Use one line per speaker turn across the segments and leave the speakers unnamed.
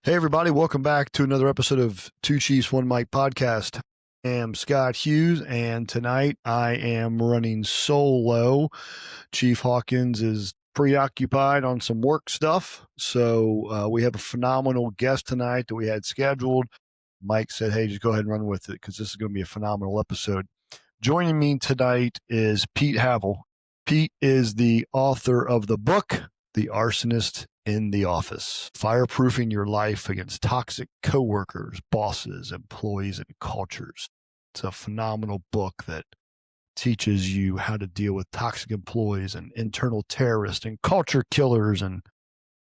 Hey, everybody. Welcome back to another episode of Two Chiefs, One Mic podcast. I am Scott Hughes, and tonight I am running solo. Chief Hawkins is preoccupied on some work stuff, so we have a phenomenal guest tonight that we had scheduled. Mike said, hey, just go ahead and run with it because this is going to be a phenomenal episode. Joining me tonight is Pete Havel. Pete is the author of the book, The Arsonist in the Office, Fireproofing Your Life Against Toxic Coworkers, Bosses, Employees, and Cultures. It's a phenomenal book that teaches you how to deal with toxic employees and internal terrorists and culture killers and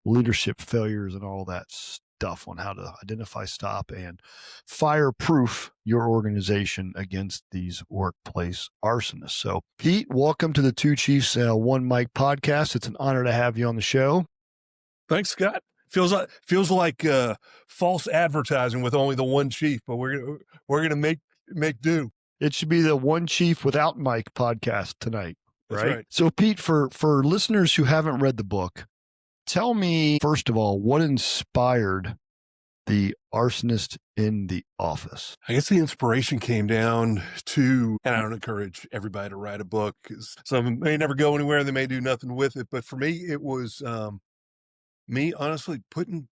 leadership failures and all that stuff on how to identify, stop, and fireproof your organization against these workplace arsonists. So, Pete, welcome to the Two Chiefs, One Mic podcast. It's an honor to have you on the show.
Thanks, Scott. Feels like false advertising with only the one chief, but we're gonna make do.
It should be the One Chief Without Mike podcast tonight,
That's
right? So, Pete, for listeners who haven't read the book, tell me, first of all, what inspired The Arsonist in the Office?
I guess the inspiration came down to, and I don't encourage everybody to write a book because some of them may never go anywhere and they may do nothing with it. But for me, it was me honestly putting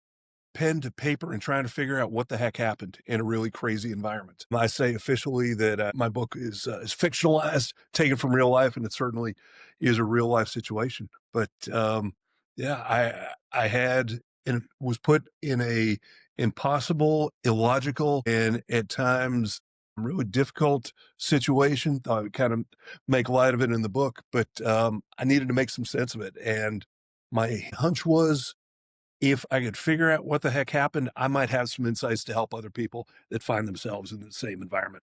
pen to paper and trying to figure out what the heck happened in a really crazy environment. I say officially that my book is fictionalized, taken from real life, and it certainly is a real life situation. But yeah, I had and was put in a impossible, illogical, and at times really difficult situation. Thought I would kind of make light of it in the book, but I needed to make some sense of it. And my hunch was, if I could figure out what the heck happened, I might have some insights to help other people that find themselves in the same environment.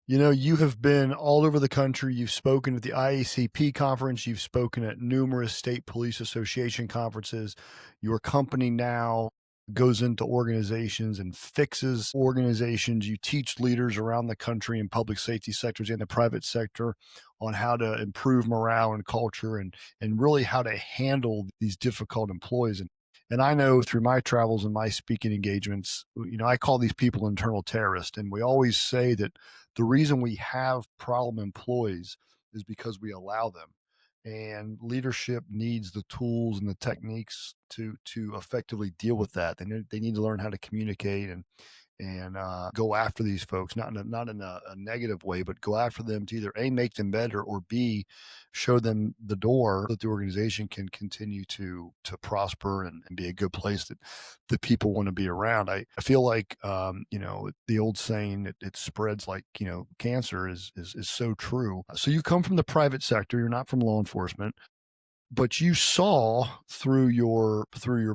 You know, you have been all over the country. You've spoken at the IACP conference. You've spoken at numerous state police association conferences. Your company now goes into organizations and fixes organizations. You teach leaders around the country in public safety sectors and the private sector on how to improve morale and culture and really how to handle these difficult employees. And I know through my travels and my speaking engagements, you know, I call these people internal terrorists. And we always say that the reason we have problem employees is because we allow them. And leadership needs the tools and the techniques to effectively deal with that. They need to learn how to communicate and go after these folks, not in a negative way, but go after them to either A, make them better, or B, show them the door that the organization can continue to prosper and be a good place that people want to be around. I feel like, you know, the old saying that it spreads like, you know, cancer is so true. So you come from the private sector, you're not from law enforcement, but you saw through your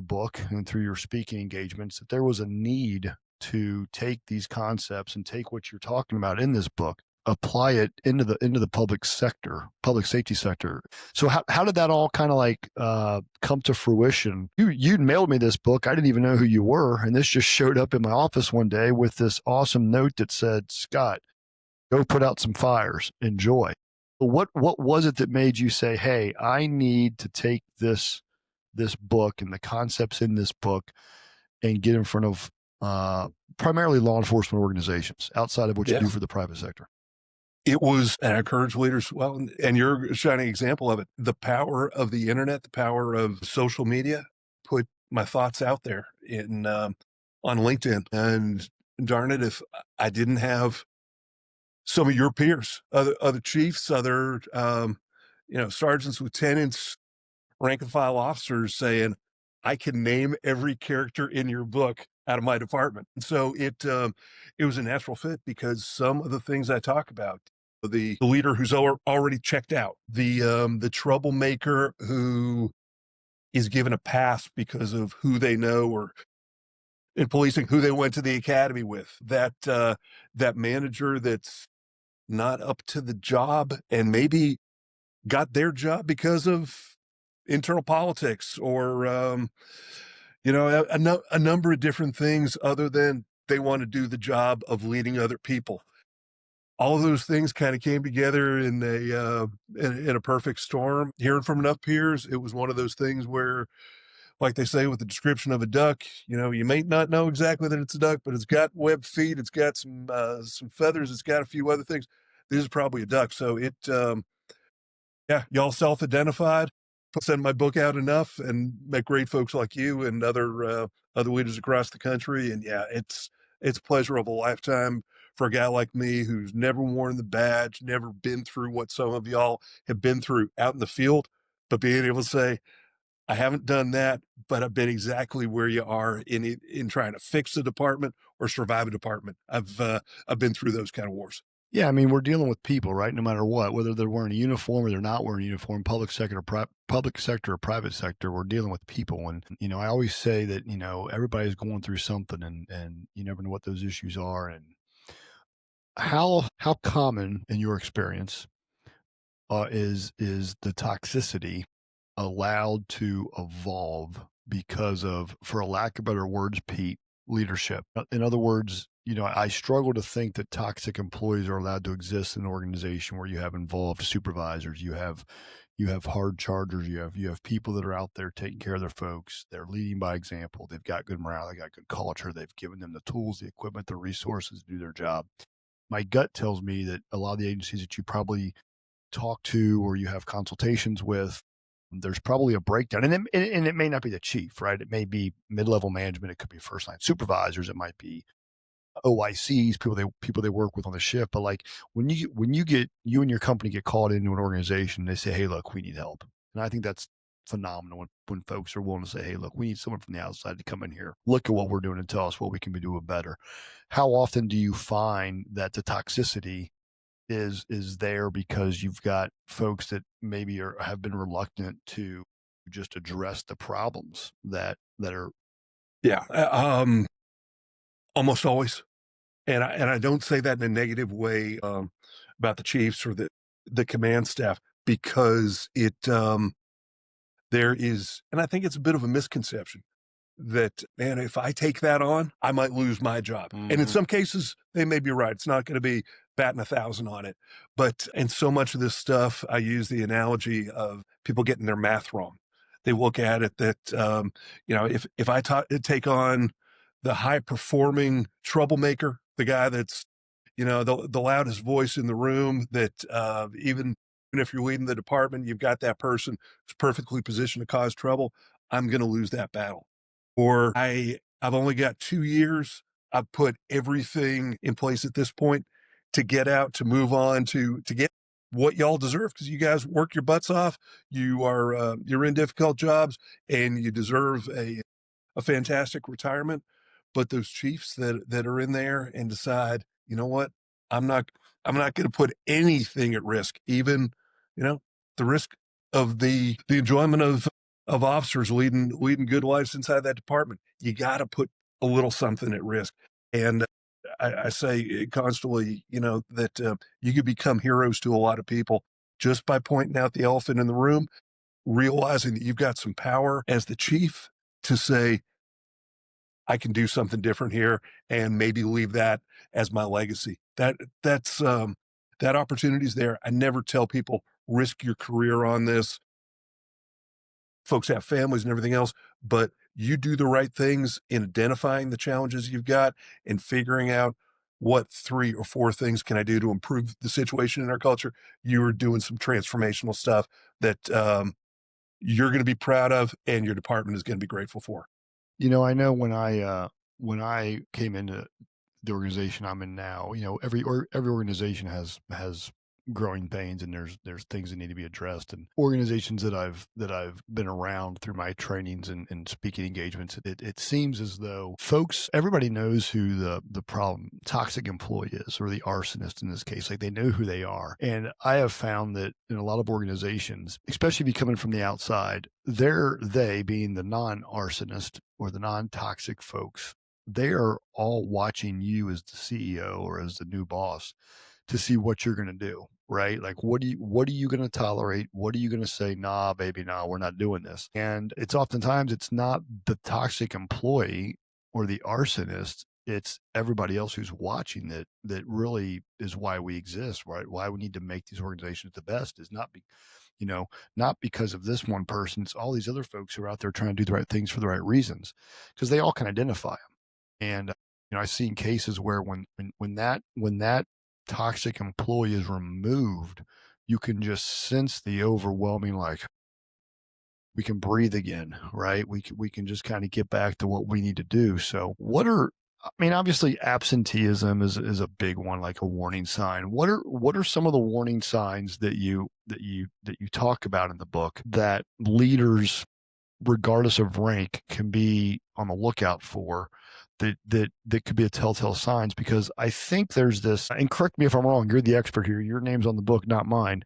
book and through your speaking engagements that there was a need to take these concepts and take what you're talking about in this book, apply it into the public safety sector. So how did that all kind of like come to fruition? You mailed me this book. I didn't even know who you were, and this just showed up in my office one day with this awesome note that said, Scott, go put out some fires. Enjoy. What was it that made you say, hey, I need to take this book and the concepts in this book and get in front of primarily law enforcement organizations outside of what you do for the private sector?
It was, and I encourage leaders, well, and you're a shining example of it, the power of the internet, the power of social media, put my thoughts out there on LinkedIn. And darn it, if I didn't have some of your peers, other chiefs, other, sergeants, lieutenants, rank and file officers saying, I can name every character in your book out of my department. And so it was a natural fit because some of the things I talk about, the leader who's already checked out, the troublemaker who is given a pass because of who they know, or in policing, who they went to the academy with, that manager that's not up to the job and maybe got their job because of internal politics or, a number of different things other than they want to do the job of leading other people. All of those things kind of came together in a perfect storm. Hearing from enough peers, it was one of those things where like they say with the description of a duck, you may not know exactly that it's a duck, but it's got webbed feet, it's got some feathers, it's got a few other things. This is probably a duck. So yeah, y'all self-identified. Send my book out enough and met great folks like you and other leaders across the country. And yeah, it's a pleasure of a lifetime for a guy like me who's never worn the badge, never been through what some of y'all have been through out in the field, but being able to say, I haven't done that, but I've been exactly where you are in trying to fix a department or survive a department. I've been through those kind of wars.
Yeah, I mean, we're dealing with people, right? No matter what, whether they're wearing a uniform or they're not wearing a uniform, public sector or private sector, we're dealing with people. And I always say that everybody's going through something, and you never know what those issues are. And how common, in your experience, is the toxicity allowed to evolve because of, for a lack of better words, Pete, leadership? In other words, I struggle to think that toxic employees are allowed to exist in an organization where you have involved supervisors, you have hard chargers, you have people that are out there taking care of their folks. They're leading by example. They've got good morale, they got good culture, they've given them the tools, the equipment, the resources to do their job. My gut tells me that a lot of the agencies that you probably talk to or you have consultations with, there's probably a breakdown. And it may not be the chief, right? It may be mid-level management, it could be first line supervisors, it might be OICs, people they work with on the shift. But like when you and your company get called into an organization, they say, "Hey, look, we need help." And I think that's phenomenal when folks are willing to say, "Hey, look, we need someone from the outside to come in here, look at what we're doing, and tell us what we can be doing better." How often do you find that the toxicity is there because you've got folks that maybe have been reluctant to just address the problems that are.
Yeah, almost always. And I don't say that in a negative way, about the Chiefs or the command staff because there is, and I think it's a bit of a misconception that, man, if I take that on, I might lose my job. And in
Mhm.
some cases, they may be right. It's not going to be batting 1,000 on it. But in so much of this stuff, I use the analogy of people getting their math wrong. They look at it that, if I take on the high performing troublemaker, the guy that's, the loudest voice in the room, that even if you're leading the department, you've got that person who's perfectly positioned to cause trouble. I'm going to lose that battle. Or I've only got 2 years. I've put everything in place at this point to get out, to move on, to get what y'all deserve because you guys work your butts off. You're in difficult jobs and you deserve a fantastic retirement. But those chiefs that are in there and decide, you know what, I'm not I'm not going to put anything at risk, even you know the risk of the enjoyment of officers leading good lives inside that department. You got to put a little something at risk. And I say constantly, that you could become heroes to a lot of people just by pointing out the elephant in the room, realizing that you've got some power as the chief to say, I can do something different here and maybe leave that as my legacy. That opportunity's there. I never tell people risk your career on this. Folks have families and everything else, but you do the right things in identifying the challenges you've got and figuring out what 3 or 4 things can I do to improve the situation in our culture. You are doing some transformational stuff that you're going to be proud of and your department is going to be grateful for.
I know when I came into the organization I'm in now, every organization has growing pains, and there's things that need to be addressed. And organizations that I've been around through my trainings and speaking engagements, it seems as though everybody knows who the problem toxic employee is, or the arsonist in this case. Like, they know who they are. And I have found that in a lot of organizations, especially if you're coming from the outside, they being the non-arsonist or the non-toxic folks, they are all watching you as the CEO or as the new boss to see what you're going to do, right? Like, what are you going to tolerate? What are you going to say? Nah, baby, nah, we're not doing this. And it's not the toxic employee or the arsonist. It's everybody else who's watching that really is why we exist, right? Why we need to make these organizations the best is not not because of this one person. It's all these other folks who are out there trying to do the right things for the right reasons because they all can identify them. And, I've seen cases where when that toxic employee is removed, you can just sense the overwhelming, like, we can breathe again, right? We can just kind of get back to what we need to do. So, obviously, absenteeism is a big one, like a warning sign. What are some of the warning signs that you talk about in the book that leaders, regardless of rank, can be on the lookout for? That could be a telltale signs, because I think there's this, and correct me if I'm wrong, you're the expert here. Your name's on the book, not mine.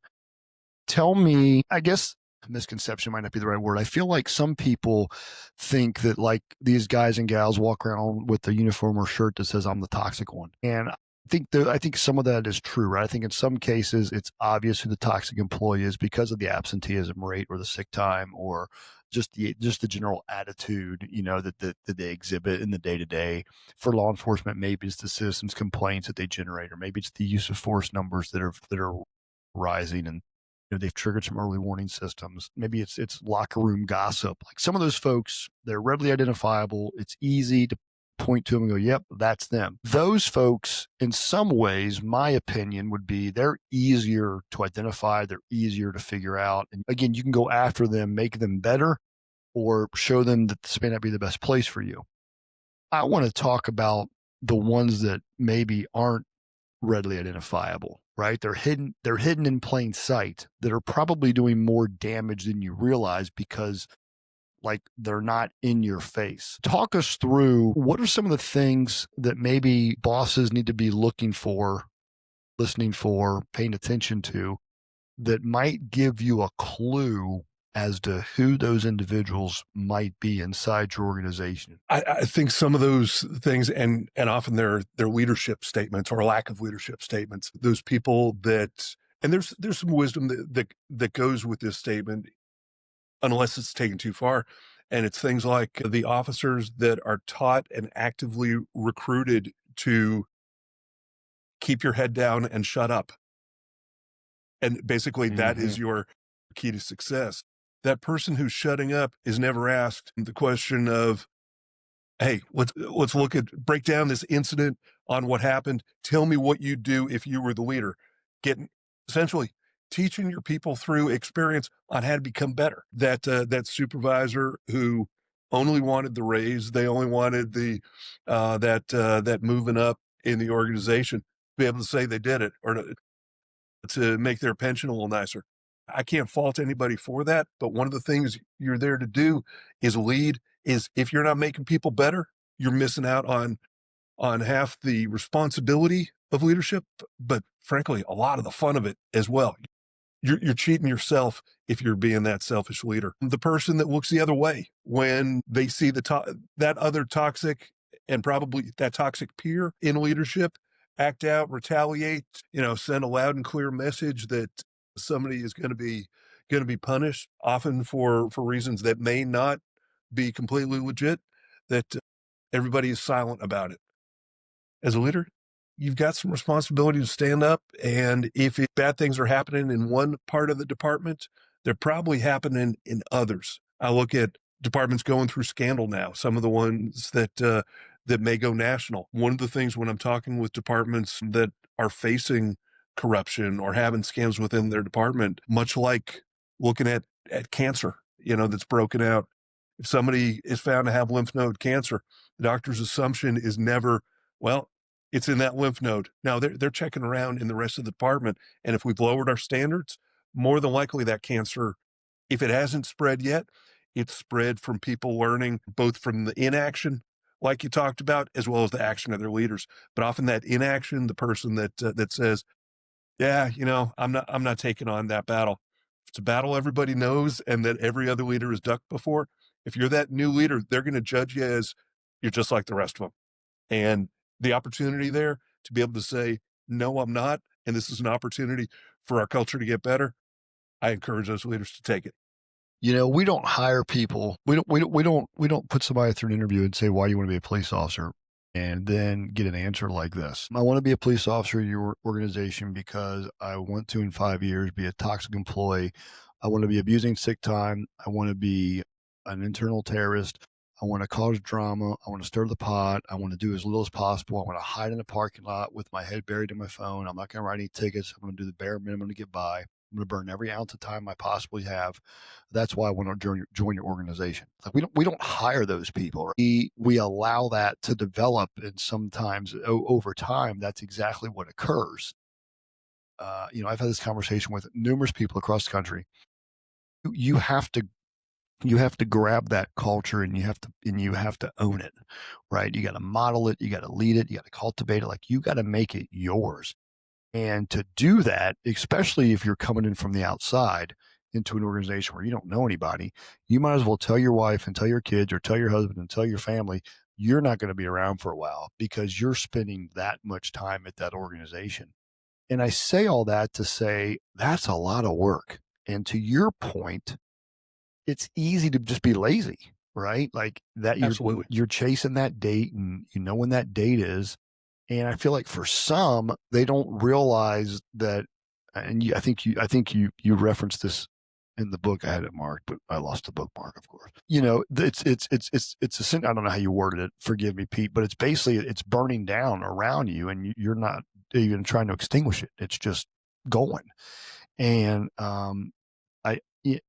Tell me, I guess misconception might not be the right word. I feel like some people think that, like, these guys and gals walk around with a uniform or shirt that says I'm the toxic one. And I think some of that is true, right? I think in some cases it's obvious who the toxic employee is because of the absenteeism rate or the sick time, or just the general attitude, that they exhibit in the day to day. For law enforcement, maybe it's the citizens' complaints that they generate, or maybe it's the use of force numbers that are rising, and they've triggered some early warning systems. Maybe it's locker room gossip. Like, some of those folks, they're readily identifiable. It's easy to point to them and go, "Yep, that's them." Those folks, in some ways, my opinion would be, they're easier to identify. They're easier to figure out. And again, you can go after them, make them better, or show them that this may not be the best place for you. I want to talk about the ones that maybe aren't readily identifiable, right? They're hidden in plain sight, that are probably doing more damage than you realize because, like, they're not in your face. Talk us through, what are some of the things that maybe bosses need to be looking for, listening for, paying attention to, that might give you a clue as to who those individuals might be inside your organization.
I think some of those things, and often their leadership statements or lack of leadership statements, those people that, and there's some wisdom that goes with this statement, unless it's taken too far. And it's things like the officers that are taught and actively recruited to keep your head down and shut up. And basically, that
Hmm.
is your key to success. That person who's shutting up is never asked the question of, "Hey, let's break down this incident on what happened. Tell me what you'd do if you were the leader." Getting Essentially teaching your people through experience on how to become better. That supervisor who only wanted the raise, they only wanted that moving up in the organization, be able to say they did it, or to make their pension a little nicer. I can't fault anybody for that, but one of the things you're there to do is lead. Is If you're not making people better, you're missing out on half the responsibility of leadership, but frankly, a lot of the fun of it as well. You're cheating yourself if you're being that selfish leader. The person that looks the other way when they see that other toxic, and probably that toxic peer in leadership, act out, retaliate, send a loud and clear message that somebody is going to be punished, often for reasons that may not be completely legit, that everybody is silent about it. As a leader, you've got some responsibility to stand up. And if bad things are happening in one part of the department, they're probably happening in others. I look at departments going through scandal now, some of the ones that may go national. One of the things when I'm talking with departments that are facing corruption or having scams within their department, much like looking at cancer, that's broken out. If somebody is found to have lymph node cancer, the doctor's assumption is never, well, it's in that lymph node. Now they're checking around in the rest of the department, and if we've lowered our standards, more than likely that cancer, if it hasn't spread yet, it's spread from people learning both from the inaction, like you talked about, as well as the action of their leaders. But often that inaction, the person that says, "Yeah, I'm not taking on that battle." If it's a battle everybody knows and that every other leader has ducked before, if you're that new leader, they're going to judge you as you're just like the rest of them. And the opportunity there to be able to say, "No, I'm not, and this is an opportunity for our culture to get better," I encourage those leaders to take it.
We don't hire people. We don't put somebody through an interview and say, "Why you want to be a police officer?" and then get an answer like this. "I want to be a police officer in your organization because I want to, in 5 years, be a toxic employee I want to be abusing sick time. I want to be an internal terrorist. I want to cause drama. I want to stir the pot. I want to do as little as possible. I want to hide in the parking lot with my head buried in my phone. I'm not going to write any tickets. I'm going to do the bare minimum to get by. I'm going to burn every ounce of time I possibly have. That's why I want to join your organization. Like we don't hire those people. We allow that to develop, and sometimes over time, that's exactly what occurs. I've had this conversation with numerous people across the country. You have to grab that culture, and you have to own it, right? You got to model it, you got to lead it, you got to cultivate it. Like you got to make it yours. And to do that, especially if you're coming in from the outside into an organization where you don't know anybody, you might as well tell your wife and tell your kids or tell your husband and tell your family you're not going to be around for a while because you're spending that much time at that organization. And I say all that to say that's a lot of work. And to your point, it's easy to just be lazy, right? Like that
Absolutely.
you're chasing that date and you know when that date is. And I feel like for some, they don't realize that. And I think you referenced this in the book. I had it marked, but I lost the bookmark, of course. It's a sin. I don't know how you worded it. Forgive me, Pete, but it's basically it's burning down around you, and you're not even trying to extinguish it. It's just going. And I yeah,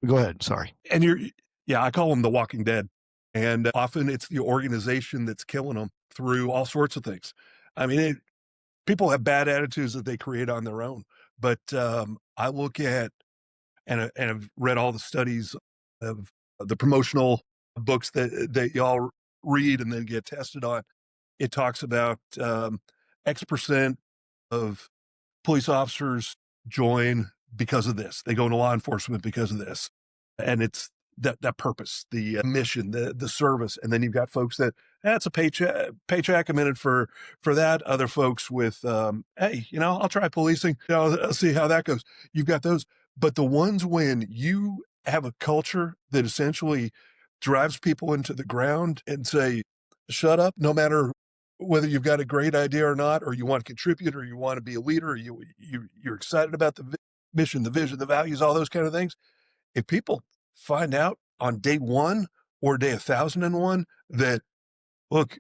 go ahead. Sorry.
And yeah, I call them the Walking Dead. And often it's the organization that's killing them through all sorts of things. I mean, people have bad attitudes that they create on their own. But I look at and I've read all the studies of the promotional books that y'all read and then get tested on. It talks about X percent of police officers join because of this. They go into law enforcement because of this, and it's that purpose, the mission, the service, and then you've got folks that that's a paycheck. I'm in it for that. Other folks with hey, I'll try policing. I'll see how that goes. You've got those, but the ones when you have a culture that essentially drives people into the ground and say, shut up, no matter whether you've got a great idea or not, or you want to contribute, or you want to be a leader, or you're excited about the mission, the vision, the values, all those kind of things. If people find out on day one or day 1,001 that look,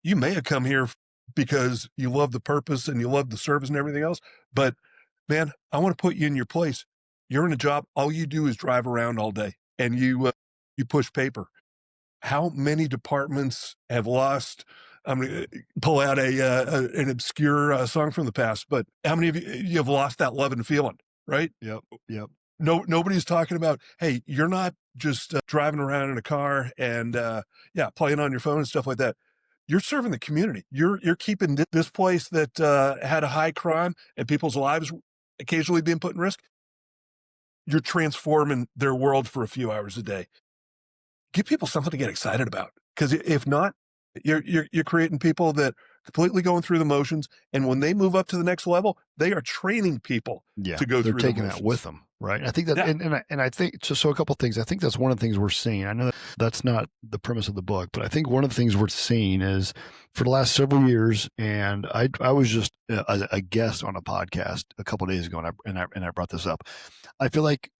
you may have come here because you love the purpose and you love the service and everything else, but man, I want to put you in your place. You're in a job. All you do is drive around all day and you push paper. How many departments have lost? I'm going to pull out an obscure song from the past, but how many of you have lost that love and feeling, right?
Yep. Yep.
No, nobody's talking about, hey, you're not just driving around in a car and yeah, playing on your phone and stuff like that. You're serving the community. You're keeping this place that had a high crime and people's lives occasionally being put in risk. You're transforming their world for a few hours a day. Give people something to get excited about. Because if not, you're creating people that completely going through the motions, and when they move up to the next level, they are training people
Yeah,
to go
they're
through the
taking that with
motions.
them, right? I think that,
Yeah,
and I think so. A couple of things. I think that's one of the things we're seeing. I know that's not the premise of the book, but I think one of the things we're seeing is for the last several years, and I was just a guest on a podcast a couple of days ago, and I brought this up. I feel like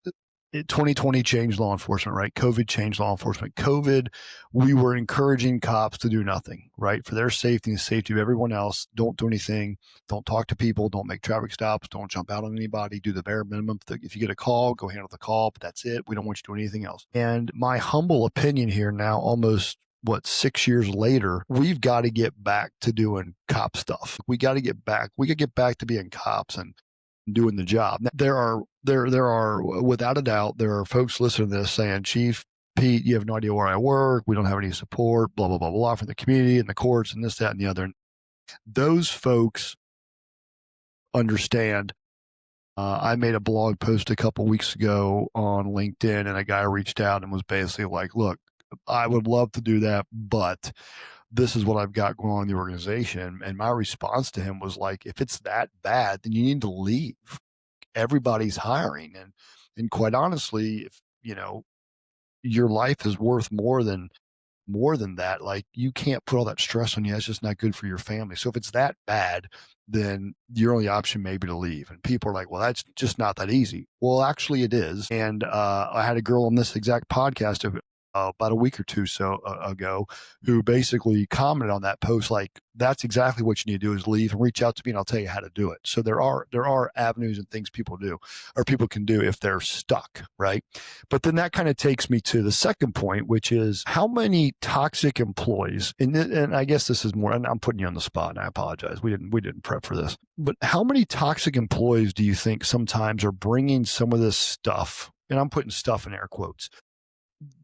2020 changed law enforcement, right? COVID changed law enforcement. COVID, we were encouraging cops to do nothing, right? For their safety and the safety of everyone else. Don't do anything. Don't talk to people. Don't make traffic stops. Don't jump out on anybody. Do the bare minimum. If you get a call, go handle the call, but that's it. We don't want you to do anything else. And my humble opinion here now, almost 6 years later, we've got to get back to doing cop stuff. We got to get back. We got to get back to being cops and doing the job. There are without a doubt there are folks listening to this saying, Chief Pete, you have no idea where I work. We don't have any support, blah blah blah blah from the community and the courts and this, that, and the other. Those folks understand. I made a blog post a couple weeks ago on LinkedIn, and a guy reached out and was basically like, "Look, I would love to do that, but this is what I've got going on in the organization." And my response to him was like, "If it's that bad, then you need to leave. Everybody's hiring, and quite honestly, if your life is worth more than more than that, like, you can't put all that stress on you. That's just not good for your family. So if it's that bad, then your only option may be to leave. And people are like, well, that's just not that easy. Well, actually, it is. And I had a girl on this exact podcast about a week or two ago who basically commented on that post like, that's exactly what you need to do is leave and reach out to me and I'll tell you how to do it. So there are avenues and things people do or people can do if they're stuck, right? But then that kind of takes me to the second point, which is how many toxic employees, and I guess this is more, and I'm putting you on the spot and I apologize. We didn't prep for this, but how many toxic employees do you think sometimes are bringing some of this stuff, and I'm putting stuff in air quotes,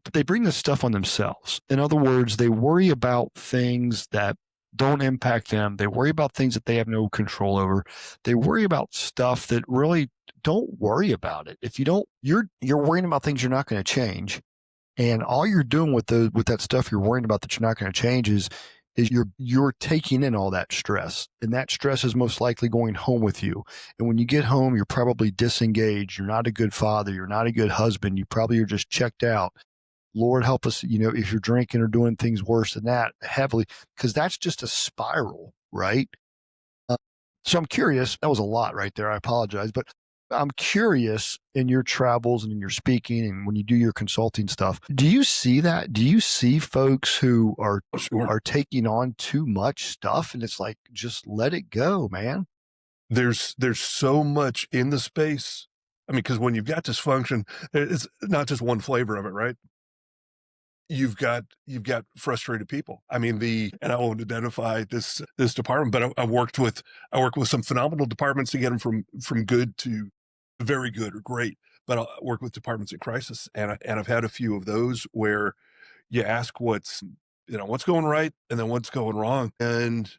but they bring this stuff on themselves. In other words, they worry about things that don't impact them. They worry about things that they have no control over. They worry about stuff that really don't worry about it. If you don't, you're worrying about things you're not going to change. And all you're doing with that stuff you're worrying about that you're not going to change is you're taking in all that stress. And that stress is most likely going home with you. And when you get home, you're probably disengaged. You're not a good father. You're not a good husband. You probably are just checked out. Lord help us, if you're drinking or doing things worse than that heavily, because that's just a spiral, right? Uh, so I'm curious. That was a lot right there. I apologize, but I'm curious in your travels and in your speaking and when you do your consulting stuff, do you see that? Do you see folks who
Sure.
are taking on too much stuff and it's like, just let it go, man?
There's so much in the space. I mean, because when you've got dysfunction, it's not just one flavor of it, right? You've got frustrated people. I mean, and I won't identify this department, but I work with some phenomenal departments to get them from good to very good or great. But I work with departments in crisis, and I've had a few of those where you ask what's going right and then what's going wrong, and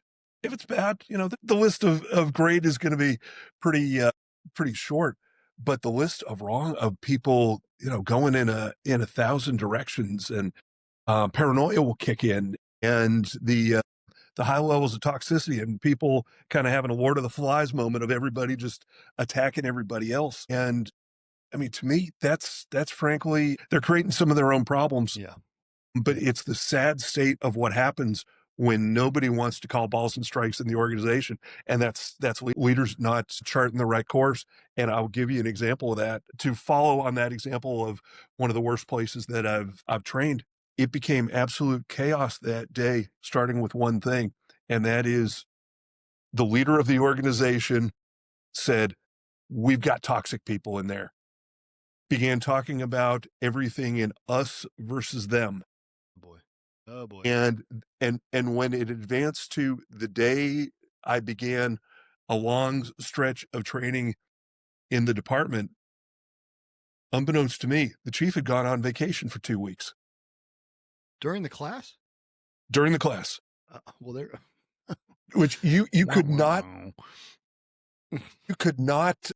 if it's bad, the list of great is going to be pretty short, but the list of wrong of people going in a thousand directions, and paranoia will kick in, and the high levels of toxicity and people kind of having a Lord of the Flies moment of everybody just attacking everybody else. And I mean, to me, that's frankly, they're creating some of their own problems,
Yeah.
but it's the sad state of what happens when nobody wants to call balls and strikes in the organization. And that's leaders not charting the right course. And I'll give you an example of that to follow on that example of one of the worst places that I've trained. It became absolute chaos that day, starting with one thing. And that is the leader of the organization said, we've got toxic people in there, began talking about everything in us versus them.
Oh boy. Oh boy.
And when it advanced to the day I began a long stretch of training in the department, unbeknownst to me, the chief had gone on vacation for 2 weeks
During the class?
during the class,
Well, there.
which you
Wow,
could not
wow.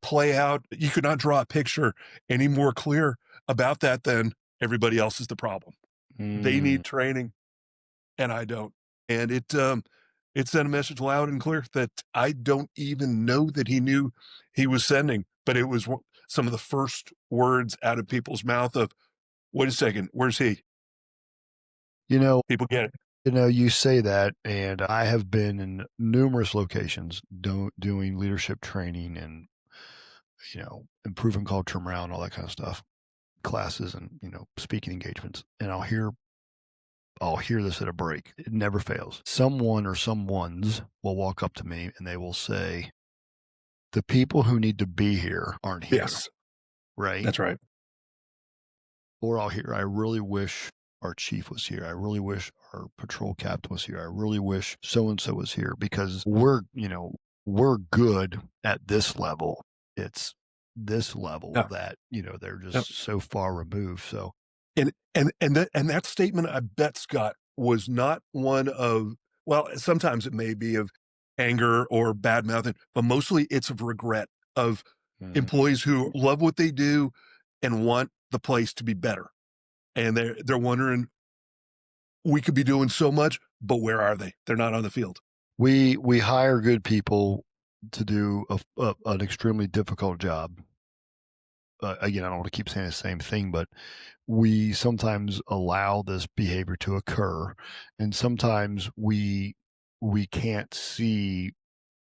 play out, you could not draw a picture any more clear about that than everybody else is the problem. They
Mm.
need training and I don't. And it sent a message loud and clear that I don't even know that he knew he was sending, but it was some of the first words out of people's mouth of, "Wait a second, where's he?"
You know,
People get it.
you say that, and I have been in numerous locations doing leadership training and improving culture morale and all that kind of stuff, classes and speaking engagements, and I'll hear this at a break. It never fails. Someone or someones will walk up to me and they will say, "The people who need to be here aren't here,"
Yes,
right?
that's right.
Or I'll hear, "I really wish our chief was here. I really wish our patrol captain was here. I really wish so and so was here because we're good at this level. It's this level
Yeah.
that, they're
Yeah.
just so far removed." So,
And that statement, I bet, Scott, was not one of, well, sometimes it may be of anger or bad mouthing, but mostly it's of regret of
mm,
employees who love what they do and want the place to be better. And they're wondering, we could be doing so much, but where are they? They're not on the field.
we hire good people to do an extremely difficult job again, I don't want to keep saying the same thing, but we sometimes allow this behavior to occur, and sometimes we can't see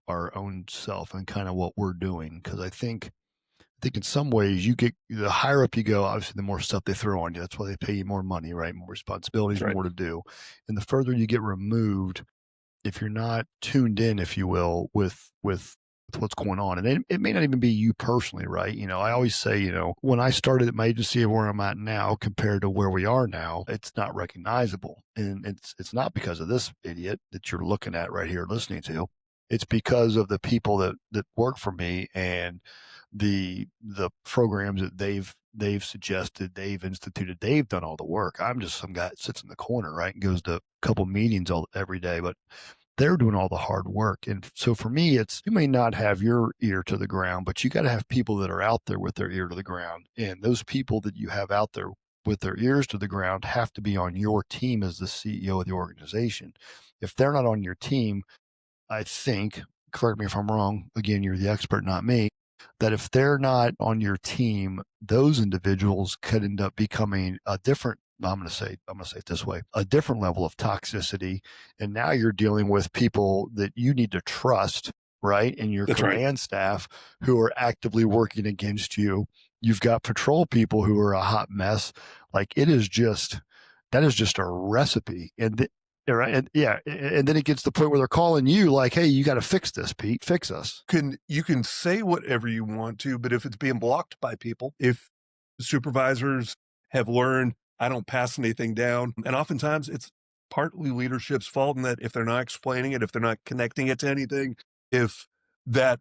our own self and kind of what we're doing. Because I think in some ways you get the higher up you go, obviously the more stuff they throw on you. That's why they pay you more money, right? More
That's
responsibilities,
right.
more to do. And the further you get removed, if you're not tuned in, if you will, with what's going on, and it may not even be you personally, right? I always say, when I started at my agency and where I'm at now compared to where we are now, it's not recognizable, and it's not because of this idiot that you're looking at right here listening to. It's because of the people that work for me and the programs that they've suggested, they've instituted, they've done all the work. I'm just some guy that sits in the corner, right, and goes to a couple meetings every day, but they're doing all the hard work. And so for me, it's you may not have your ear to the ground, but you got to have people that are out there with their ear to the ground. And those people that you have out there with their ears to the ground have to be on your team as the CEO of the organization. If they're not on your team, I think, correct me if I'm wrong, again, you're the expert, not me, that if they're not on your team, those individuals could end up becoming a different, I'm going to say it this way, a different level of toxicity. And now you're dealing with people that you need to trust, right? And your
That's right.
command staff who are actively working against you. You've got patrol people who are a hot mess. Like that is just a recipe. Right. And yeah. And then it gets to the point where they're calling you like, hey, you got to fix this, Pete. Fix us.
You can say whatever you want to, but if it's being blocked by people, if supervisors have learned I don't pass anything down, and oftentimes it's partly leadership's fault in that if they're not explaining it, if they're not connecting it to anything, if that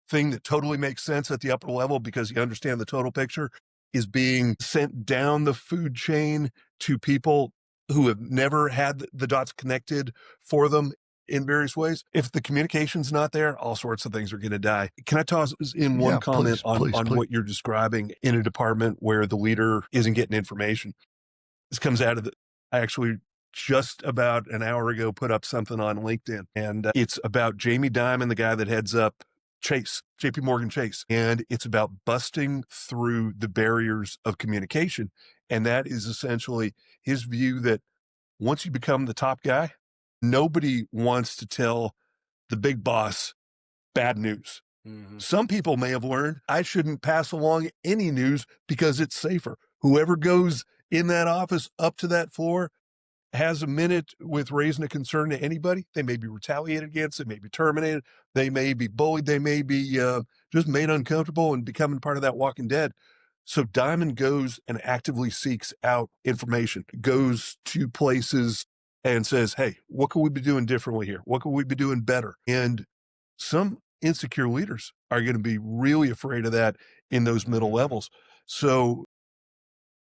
thing that totally makes sense at the upper level because you understand the total picture is being sent down the food chain to people who have never had the dots connected for them in various ways. If the communication's not there, all sorts of things are going to die. Can I toss in one
Yeah.
comment
Please, please,
on
please.
what you're describing in a department where the leader isn't getting information? This comes out of I actually just about an hour ago put up something on LinkedIn, and it's about Jamie Dimon, the guy that heads up Chase, JP Morgan Chase. And it's about busting through the barriers of communication. And that is essentially his view that once you become the top guy, nobody wants to tell the big boss bad news.
Mhm.
Some people may have learned I shouldn't pass along any news because it's safer. Whoever goes in that office up to that floor has a minute with raising a concern to anybody. They may be retaliated against, they may be terminated, they may be bullied, they may be just made uncomfortable and becoming part of that Walking Dead. So Diamond goes and actively seeks out information, goes to places and says, hey, what could we be doing differently here? What could we be doing better? And some insecure leaders are going to be really afraid of that in those middle
Mhm.
levels. So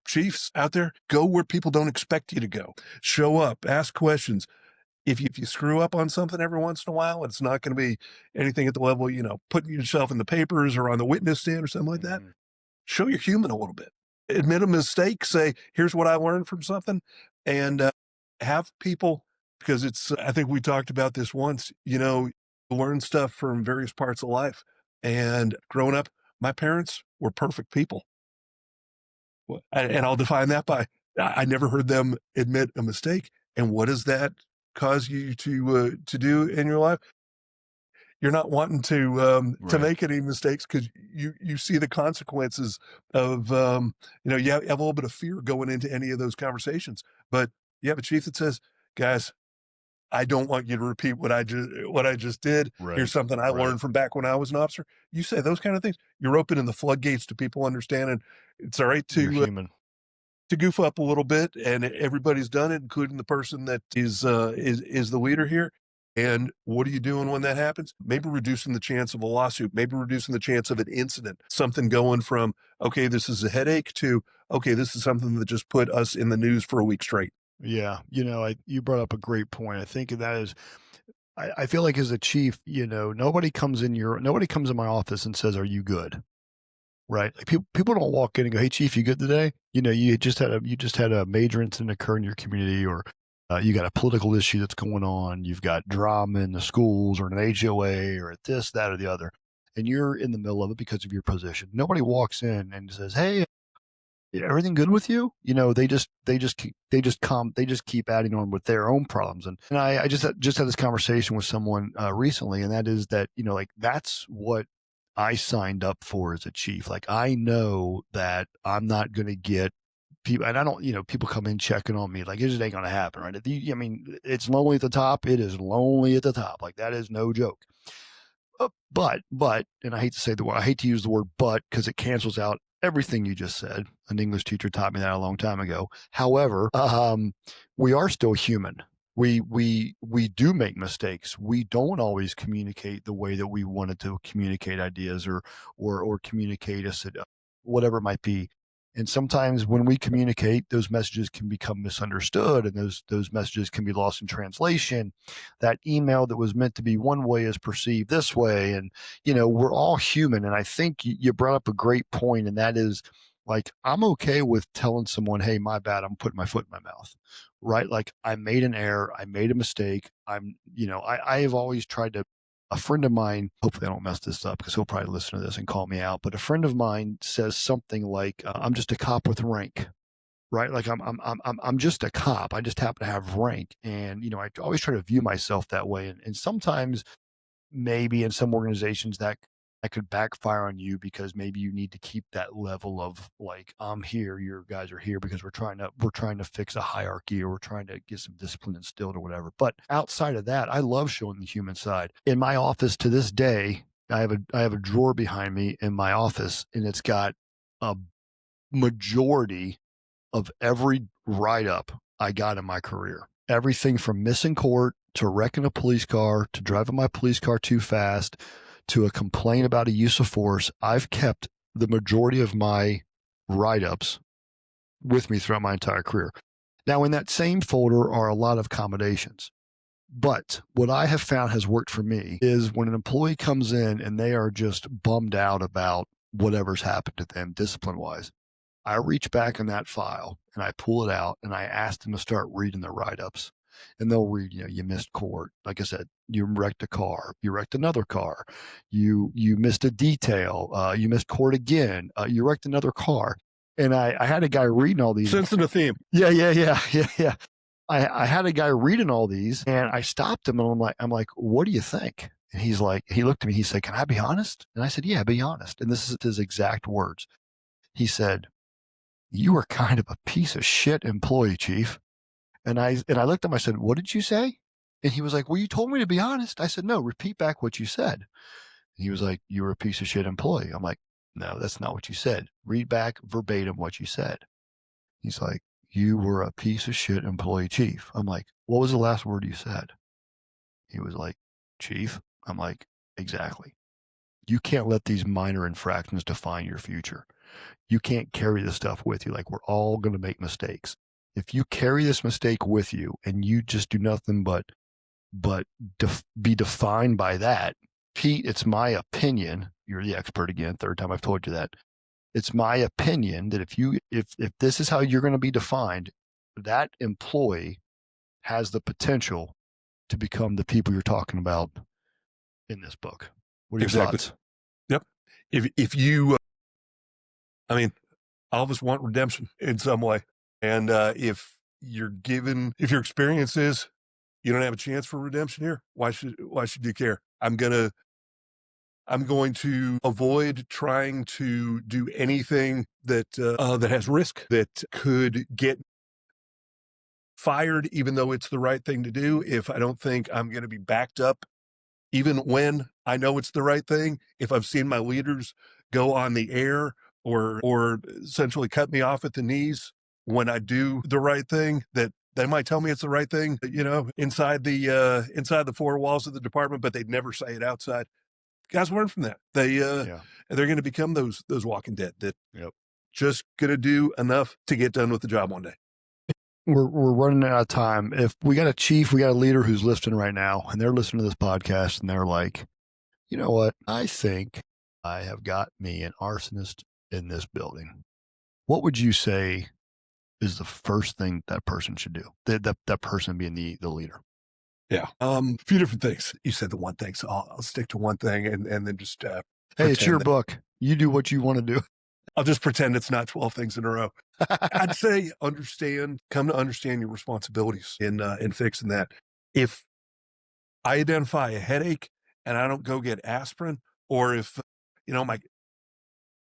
chiefs out there, go where people don't expect you to go. Show up, ask questions. If you screw up on something every once in a while, it's not going to be anything at the level, putting yourself in the papers or on the witness stand or something like that.
Mhm.
Show you're human a little bit. Admit a mistake, say, here's what I learned from something, and have people, because I think we talked about this once, learn stuff from various parts of life. And growing up, my parents were perfect people. And I'll define that by I never heard them admit a mistake. And what does that cause you to do in your life? You're not wanting to
Right.
make any mistakes because you see the consequences of you have a little bit of fear going into any of those conversations. But you have a chief that says, "Guys, I don't want you to repeat what I just did. Here's
Right.
something I
Right.
learned from back when I was an officer." You say those kind of things, you're opening the floodgates to people understanding it's all right
You're human.
to goof up a little bit, and everybody's done it, including the person that is the leader here. And what are you doing when that happens? Maybe reducing the chance of a lawsuit, maybe reducing the chance of an incident, something going from, okay, this is a headache to, okay, this is something that just put us in the news for a week straight.
Yeah. You brought up a great point. I think that is, I feel like as a chief, nobody comes in my office and says, are you good? Right. Like people don't walk in and go, hey, chief, you good today? You just had a major incident occur in your community, or you got a political issue that's going on. You've got drama in the schools or an HOA or this, that, or the other. and you're in the middle of it because of your position. Nobody walks in and says, "Hey, everything good with you?" They just keep adding on with their own problems. And I just had this conversation with someone recently, and that is that, like, that's what I signed up for as a chief. Like, I know that I'm not going to get people, and I don't, people come in checking on me. Like, it just ain't going to happen, right? I mean, it's lonely at the top. It is lonely at the top. Like, that is no joke. But, and I hate to say the word, I hate to use the word but, because it cancels out everything you just said. An English teacher taught me that a long time ago. However, we are still human. We do make mistakes. We don't always communicate the way that we wanted to communicate ideas, or communicate us at whatever it might be. And sometimes when we communicate, those messages can become misunderstood, and those messages can be lost in translation. That email that was meant to be one way is perceived this way. And, we're all human. And I think you brought up a great point, and that is, like, I'm okay with telling someone, "Hey, my bad, I'm putting my foot in my mouth." Right? Like, I made an error, I made a mistake. I have always tried to. A friend of mine, hopefully I don't mess this up because he'll probably listen to this and call me out. But a friend of mine says something like, "I'm just a cop with rank." Right? Like, I'm just a cop. I just happen to have rank. And, I always try to view myself that way. And sometimes, maybe in some organizations, that could backfire on you, because maybe you need to keep that level of, like, "I'm here, your guys are here," because we're trying to fix a hierarchy, or we're trying to get some discipline instilled, or whatever. But outside of that, I love showing the human side. In my office to this day, I have a drawer behind me in my office, and it's got a majority of every write up I got in my career. Everything from missing court, to wrecking a police car, to driving my police car too fast, to a complaint about a use of force. I've kept the majority of my write ups with me throughout my entire career. Now, in that same folder are a lot of accommodations. But what I have found has worked for me is when an employee comes in and they are just bummed out about whatever's happened to them discipline wise, I reach back in that file and I pull it out and I ask them to start reading their write ups. And they'll read, you missed court. Like I said, you wrecked a car, you wrecked another car, you missed a detail, you missed court again, you wrecked another car. And I had a guy reading all these.
Sensing the theme.
Yeah, yeah, yeah, yeah, yeah. I had a guy reading all these, and I stopped him, and I'm like, "What do you think?" And he looked at me, he said, "Can I be honest?" And I said, "Yeah, be honest." And this is his exact words. He said, "You are kind of a piece of shit employee, chief." And I looked at him, I said, "What did you say?" And he was like, "Well, you told me to be honest." I said, "No, repeat back what you said." And he was like, "You were a piece of shit employee." I'm like, "No, that's not what you said. Read back verbatim what you said." He's like, "You were a piece of shit employee, chief." I'm like, "What was the last word you said?" He was like, "Chief." I'm like, "Exactly. You can't let these minor infractions define your future. You can't carry this stuff with you. Like, we're all going to make mistakes. If you carry this mistake with you and you just do nothing but be defined by that, Pete, it's my opinion. You're the expert again. Third time I've told you that. It's my opinion that if this is how you're going to be defined, that employee has the potential to become the people you're talking about in this book." What are your
Exactly.
thoughts?
Yep. If you, I mean, all of us want redemption in some way, and if your experience is you don't have a chance for redemption here, why should you care? I'm going to avoid trying to do anything that has risk, that could get fired, even though it's the right thing to do. If I don't think I'm going to be backed up, even when I know it's the right thing, if I've seen my leaders go on the air or essentially cut me off at the knees when I do the right thing, that they might tell me it's the right thing, inside the four walls of the department, but they'd never say it outside. Guys learn from that.
Yeah.
They're going to become those walking dead that
Yep.
just going to do enough to get done with the job one day.
We're running out of time. If we got a leader who's listening right now, and they're listening to this podcast, and they're like, "You know what? I think I have got me an arsonist in this building." What would you say is the first thing that person should do? That person being the leader.
Yeah. A few different things. You said the one thing, so I'll stick to one thing and then just
Hey, it's your
pretend that
book. You do what you want to do.
I'll just pretend it's not 12 things in a row. I'd say come to understand your responsibilities in fixing that. If I identify a headache and I don't go get aspirin, or if, you know,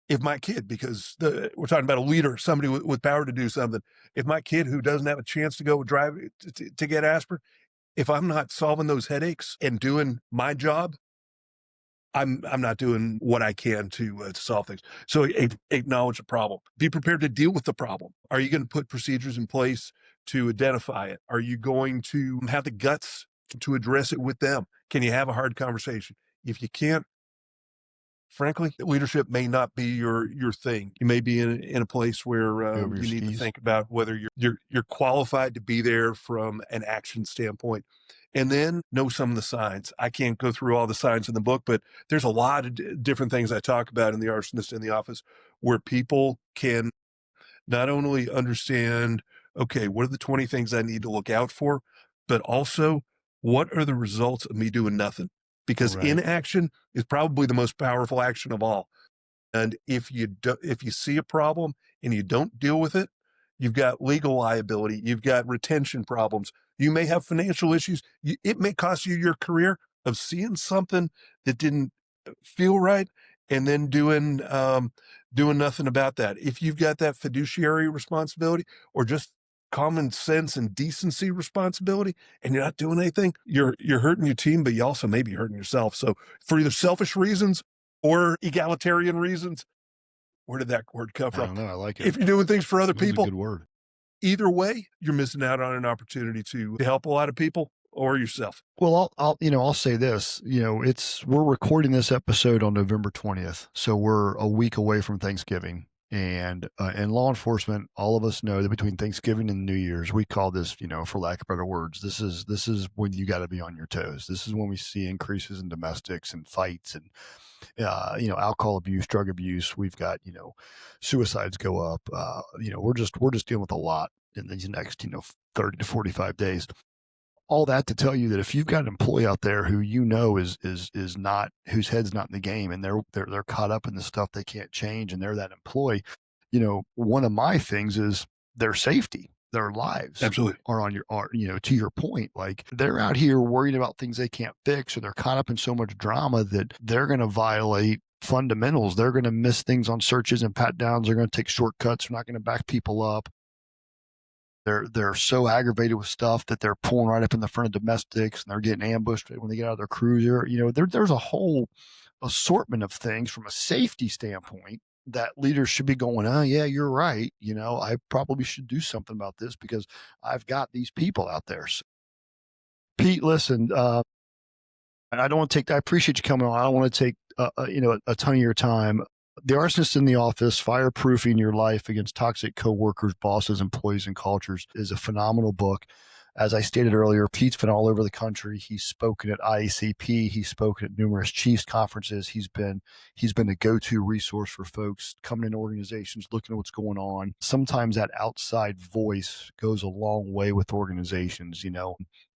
if my kid, because we're talking about a leader, somebody with power to do something, if my kid who doesn't have a chance to go drive to get aspirin, if I'm not solving those headaches and doing my job, I'm not doing what I can to solve things. So acknowledge the problem. Be prepared to deal with the problem. Are you going to put procedures in place to identify it? Are you going to have the guts to address it with them? Can you have a hard conversation? If you can't, frankly, leadership may not be your thing. You may be in a place where
Go over your
you need to
skis.
think about whether you're qualified to be there from an action standpoint, and then know some of the signs. I can't go through all the signs in the book, but there's a lot of different things I talk about in the arsonist in the office where people can not only understand, okay, what are the 20 things I need to look out for, but also what are the results of me doing nothing? Because
Right.
inaction is probably the most powerful action of all. And if you see a problem and you don't deal with it, you've got legal liability, you've got retention problems, you may have financial issues. It may cost you your career of seeing something that didn't feel right and then doing nothing about that. If you've got that fiduciary responsibility or just common sense and decency responsibility and you're not doing anything, you're hurting your team, but you also may be hurting yourself. So for either selfish reasons or egalitarian reasons, where did that word come
I
from?
don't know. I like it.
If you're doing things for other
It was a
people,
good word.
either way, you're missing out on an opportunity to help a lot of people or yourself.
Well, I'll say this. We're recording this episode on November 20th, so we're a week away from Thanksgiving. And in law enforcement, all of us know that between Thanksgiving and New Year's, we call this, for lack of better words, this is when you got to be on your toes. This is when we see increases in domestics and fights and alcohol abuse, drug abuse. We've got suicides go up. We're just dealing with a lot in these next 30 to 45 days. All that to tell you that if you've got an employee out there who is not, whose head's not in the game, and they're caught up in the stuff they can't change, and they're that employee, one of my things is their safety, their lives
Absolutely.
are on to your point, like they're out here worried about things they can't fix, or they're caught up in so much drama that they're going to violate fundamentals. They're going to miss things on searches and pat downs. They're going to take shortcuts. They're not going to back people up. They're so aggravated with stuff that they're pulling right up in the front of domestics, and they're getting ambushed when they get out of their cruiser. There's a whole assortment of things from a safety standpoint that leaders should be going, oh yeah, you're right. I probably should do something about this because I've got these people out there. So, Pete, listen, and I don't want to take. I appreciate you coming on. I don't want to take a ton of your time. The Arsonist in the Office: Fireproofing Your Life Against Toxic Coworkers, Bosses, Employees, and Cultures is a phenomenal book. As I stated earlier, Pete's been all over the country. He's spoken at IACP. He's spoken at numerous Chiefs conferences. He's been a go-to resource for folks coming in organizations, looking at what's going on. Sometimes that outside voice goes a long way with organizations.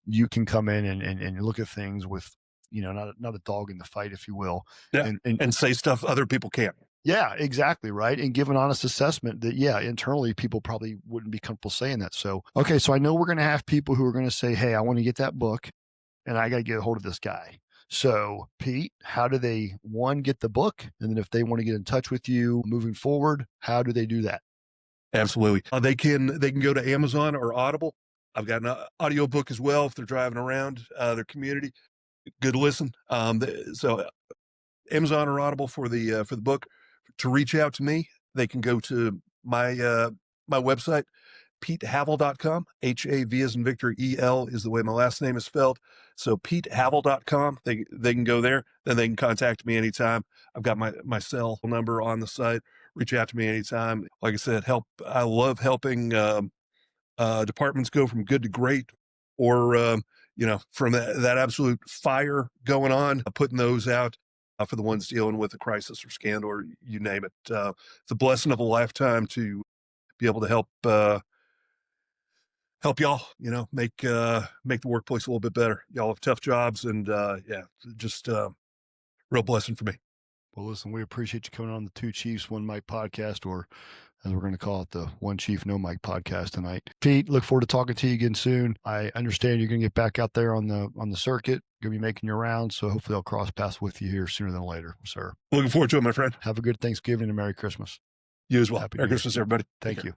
You can come in and look at things with, not a dog in the fight, if you will.
Yeah.
And
And say stuff other people can't.
yeah, exactly. Right. And give an honest assessment that, yeah, internally people probably wouldn't be comfortable saying that. So, okay. So I know we're going to have people who are going to say, hey, I want to get that book and I got to get a hold of this guy. So, Pete, how do they, one, get the book? And then if they want to get in touch with you moving forward, how do they do that?
Absolutely. They can go to Amazon or Audible. I've got an audiobook as well if they're driving around their community. Good listen. So Amazon or Audible for the book. To reach out to me, they can go to my website, petehavel.com. Hav as in Victor, EL is the way my last name is spelled. So petehavel.com. They can go there. Then they can contact me anytime. I've got my cell number on the site. Reach out to me anytime. Like I said, I love helping departments go from good to great, or from that absolute fire going on, putting those out for the ones dealing with a crisis or scandal, or you name it. It's a blessing of a lifetime to be able to help y'all, make the workplace a little bit better. Y'all have tough jobs, and yeah, just real blessing for me.
Well, listen, we appreciate you coming on the Two Chiefs, One Mic podcast, or as we're going to call it, the One Chief, No Mic podcast tonight. Pete, look forward to talking to you again soon. I understand you're going to get back out there on the circuit. You're going to be making your rounds, so hopefully I'll cross paths with you here sooner than later, sir.
Looking forward to it, my friend.
Have a good Thanksgiving and Merry Christmas.
You as well.
Happy
Merry
New Year.
Christmas, everybody. Take
Thank
care.
you.